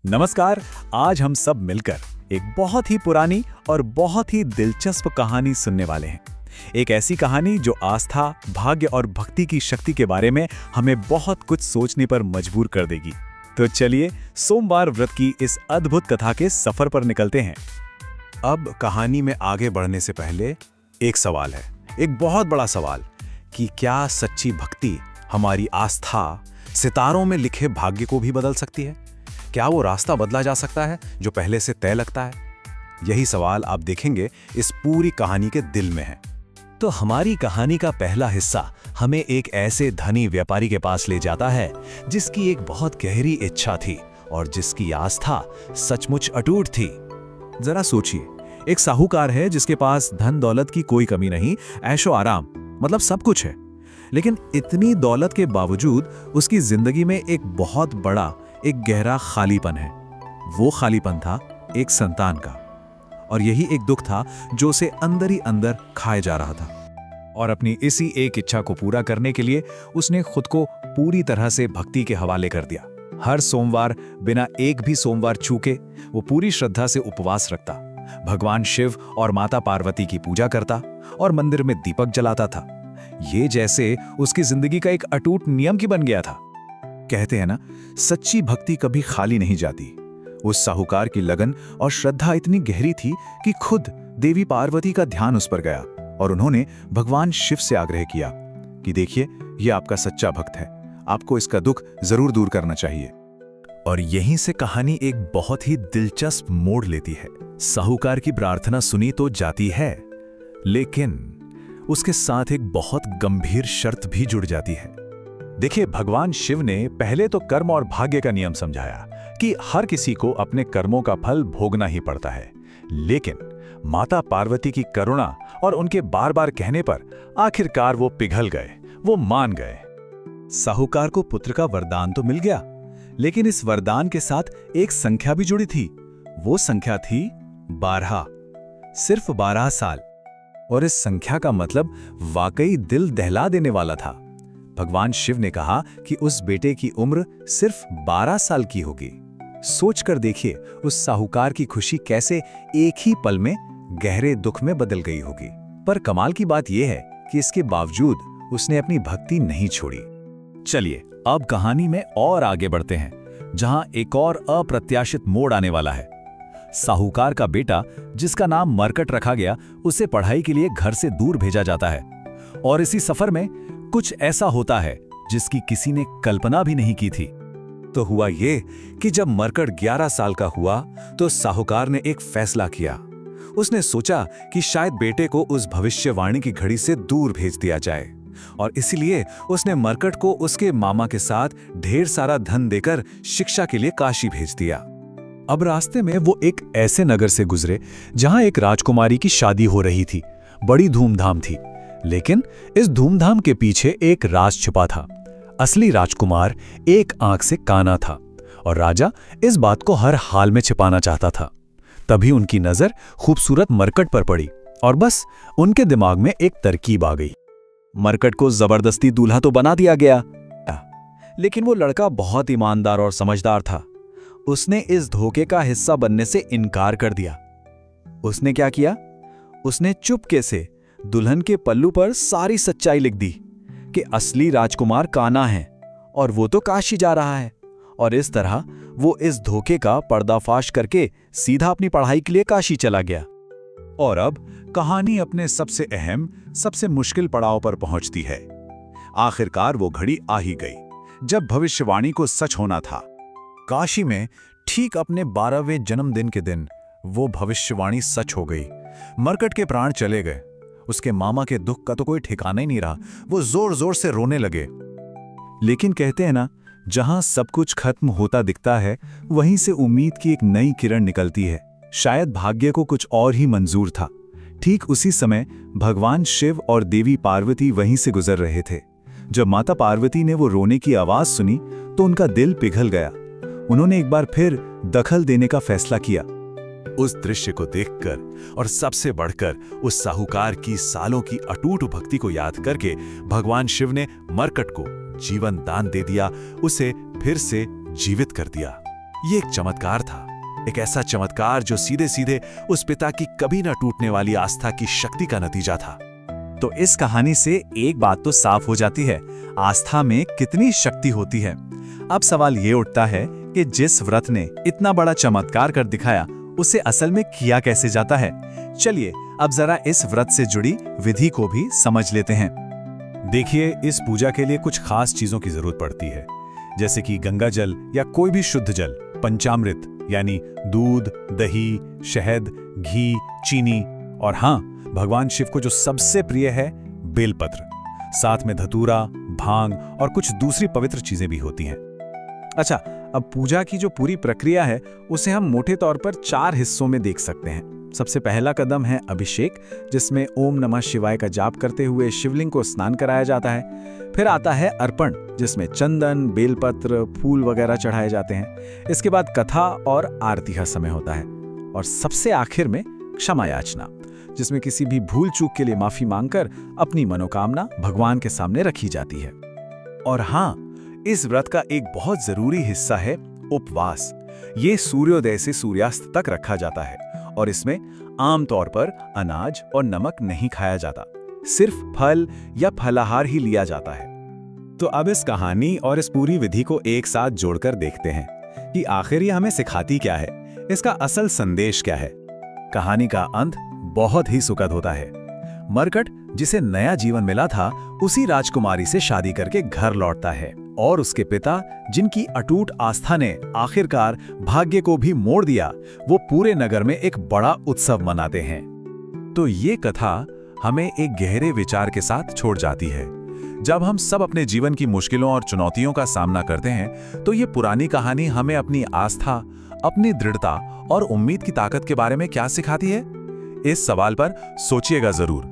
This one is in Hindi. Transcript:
नमस्कार। आज हम सब मिलकर एक बहुत ही पुरानी और बहुत ही दिलचस्प कहानी सुनने वाले हैं। एक ऐसी कहानी जो आस्था, भाग्य और भक्ति की शक्ति के बारे में हमें बहुत कुछ सोचने पर मजबूर कर देगी। तो चलिए सोमवार व्रत की इस अद्भुत कथा के सफर पर निकलते हैं। अब कहानी में आगे बढ़ने से पहले एक सवाल है, एक बहुत बड़ा सवाल, कि क्या सच्ची भक्ति हमारी आस्था, सितारों में लिखे भाग्य को भी बदल सकती है? क्या वो रास्ता बदला जा सकता है जो पहले से तय लगता है? यही सवाल आप देखेंगे इस पूरी कहानी के दिल में है। तो हमारी कहानी का पहला हिस्सा हमें एक ऐसे धनी व्यापारी के पास ले जाता है जिसकी एक बहुत गहरी इच्छा थी और जिसकी आस्था सचमुच अटूट थी। जरा सोचिए, एक साहूकार है जिसके पास धन दौलत की कोई कमी नहीं, ऐशो आराम, मतलब सब कुछ है। लेकिन इतनी दौलत के बावजूद उसकी जिंदगी में एक बहुत बड़ा, एक गहरा खालीपन है। वो खालीपन था एक संतान का, और यही एक दुख था जो उसे अंदर ही अंदर खाए जा रहा था। और अपनी इसी एक इच्छा को पूरा करने के लिए उसने खुद को पूरी तरह से भक्ति के हवाले कर दिया। हर सोमवार बिना एक भी सोमवार चूके वो पूरी श्रद्धा से उपवास रखता, भगवान शिव और माता पार्वती की पूजा करता और मंदिर में दीपक जलाता था। ये जैसे उसकी जिंदगी का एक अटूट नियम की बन गया था। कहते हैं ना, सच्ची भक्ति कभी खाली नहीं जाती। उस साहूकार की लगन और श्रद्धा इतनी गहरी थी कि खुद देवी पार्वती का ध्यान उस पर गया और उन्होंने भगवान शिव से आग्रह किया कि देखिए, ये आपका सच्चा भक्त है, आपको इसका दुख जरूर दूर करना चाहिए। और यहीं से कहानी एक बहुत ही दिलचस्प मोड़ लेती है। साहूकार की प्रार्थना सुनी तो जाती है, लेकिन उसके साथ एक बहुत गंभीर शर्त भी जुड़ जाती है। देखिए, भगवान शिव ने पहले तो कर्म और भाग्य का नियम समझाया कि हर किसी को अपने कर्मों का फल भोगना ही पड़ता है। लेकिन माता पार्वती की करुणा और उनके बार बार कहने पर आखिरकार वो पिघल गए, वो मान गए। साहूकार को पुत्र का वरदान तो मिल गया, लेकिन इस वरदान के साथ एक संख्या भी जुड़ी थी। वो संख्या थी 12, सिर्फ 12 साल। और इस संख्या का मतलब वाकई दिल दहला देने वाला था। भगवान शिव ने कहा कि उस बेटे की उम्र सिर्फ 12 साल की होगी। सोचकर देखिए उस साहूकार की खुशी कैसे एक ही पल में गहरे दुख में बदल गई होगी। पर कमाल की बात यह है कि इसके बावजूद उसने अपनी भक्ति नहीं छोड़ी। चलिए अब कहानी में और आगे बढ़ते हैं, जहां एक और अप्रत्याशित मोड़ आने वाला है। साहूकार का बेटा, जिसका नाम मरकट रखा गया, उसे पढ़ाई के लिए घर से दूर भेजा जाता है। और इसी सफर में कुछ ऐसा होता है जिसकी किसी ने कल्पना भी नहीं की थी। तो हुआ ये कि जब मरकट 11 साल का हुआ तो साहूकार ने एक फैसला किया। उसने सोचा कि शायद बेटे को उस भविष्यवाणी की घड़ी से दूर भेज दिया जाए, और इसलिए उसने मरकट को उसके मामा के साथ ढेर सारा धन देकर शिक्षा के लिए काशी भेज दिया। अब रास्ते में वो एक ऐसे नगर से गुजरे जहां एक राजकुमारी की शादी हो रही थी। बड़ी धूमधाम थी, लेकिन इस धूमधाम के पीछे एक राज छिपा था। असली राजकुमार एक आंख से काना था और राजा इस बात को हर हाल में छिपाना चाहता था। तभी उनकी नजर खूबसूरत मरकट पर पड़ी और बस उनके दिमाग में एक तरकीब आ गई। मरकट को जबरदस्ती दूल्हा तो बना दिया गया, लेकिन वो लड़का बहुत ईमानदार और समझदार था। उसने इस धोखे का हिस्सा बनने से इनकार कर दिया। उसने क्या किया? उसने चुपके से दुल्हन के पल्लू पर सारी सच्चाई लिख दी कि असली राजकुमार कान्हा है और वो तो काशी जा रहा है। और इस तरह वो इस धोखे का पर्दाफाश करके सीधा अपनी पढ़ाई के लिए काशी चला गया। और अब कहानी अपने सबसे अहम, सबसे मुश्किल पड़ाव पर पहुंचती है। आखिरकार वो घड़ी आ ही गई जब भविष्यवाणी को सच होना था। काशी में ठीक अपने 12वें जन्मदिन के दिन वो भविष्यवाणी सच हो गई। मरकट के प्राण चले गए। उसके मामा के दुख का तो कोई ठिकाना ही नहीं रहा। वो जोर जोर से रोने लगे। लेकिन कहते हैं ना, जहां सब कुछ खत्म होता दिखता है, वहीं से उम्मीद की एक नई किरण निकलती है। शायद भाग्य को कुछ और ही मंजूर था। ठीक उसी समय भगवान शिव और देवी पार्वती वहीं से गुजर रहे थे। जब माता पार्वती ने वो रोने की आवाज सुनी तो उनका दिल पिघल गया। उन्होंने एक बार फिर दखल देने का फैसला किया। उस दृश्य को देखकर और सबसे बढ़कर उस साहूकार की सालों की अटूट भक्ति को याद करके भगवान शिव ने मरकट को जीवन दान दे दिया, उसे फिर से जीवित कर दिया। ये एक चमत्कार था, एक ऐसा चमत्कार जो सीधे सीधे उस पिता की कभी न टूटने वाली आस्था की शक्ति का नतीजा था। तो इस कहानी से एक बात तो साफ हो जाती है, आस्था में कितनी शक्ति होती है। अब सवाल ये उठता है कि जिस व्रत ने इतना बड़ा चमत्कार कर दिखाया, उसे असल में किया कैसे जाता है। चलिए अब जरा इस व्रत से जुड़ी विधि को भी समझ लेते हैं। देखिए, इस पूजा के लिए कुछ खास चीजों की जरूरत पड़ती है, जैसे कि गंगा जल या कोई भी शुद्ध जल, पंचामृत यानी दूध, दही, शहद, घी, चीनी और हाँ, भगवान शिव को जो सबसे प्रिय है, बेलपत्र। साथ में धतूरा, भांग और कुछ दूसरी पवित्र चीजें भी होती हैं। अच्छा, अब पूजा की जो पूरी प्रक्रिया है उसे हम मोटे तौर पर 4 हिस्सों में देख सकते हैं। सबसे पहला कदम है अभिषेक, जिसमें ओम नमः शिवाय का जाप करते हुए शिवलिंग को स्नान कराया जाता है। फिर आता है अर्पण, जिसमें चंदन, बेलपत्र, फूल वगैरह चढ़ाए जाते हैं। इसके बाद कथा और आरती का समय होता है और सबसे आखिर में क्षमा याचना, जिसमें किसी भी भूल चूक के लिए माफी मांगकर अपनी मनोकामना भगवान के सामने रखी जाती है। और हाँ, इस व्रत का एक बहुत जरूरी हिस्सा है उपवास। ये सूर्योदय से सूर्यास्त तक रखा जाता है और इसमें आमतौर पर अनाज और नमक नहीं खाया जाता, सिर्फ फल या फलाहार ही लिया जाता है। तो अब इस कहानी और इस पूरी विधि को एक साथ जोड़कर देखते हैं कि आखिर ये हमें सिखाती क्या है, इसका असल संदेश क्या है। कहानी का अंत बहुत ही सुखद होता है। मरकट, जिसे नया जीवन मिला था, उसी राजकुमारी से शादी करके घर लौटता है और उसके पिता, जिनकी अटूट आस्था ने आखिरकार भाग्य को भी मोड़ दिया, वो पूरे नगर में एक बड़ा उत्सव मनाते हैं। तो ये कथा हमें एक गहरे विचार के साथ छोड़ जाती है। जब हम सब अपने जीवन की मुश्किलों और चुनौतियों का सामना करते हैं, तो ये पुरानी कहानी हमें अपनी आस्था, अपनी दृढ़ता और उम्मीद की ताकत के बारे में क्या सिखाती है? इस सवाल पर सोचिएगा जरूर।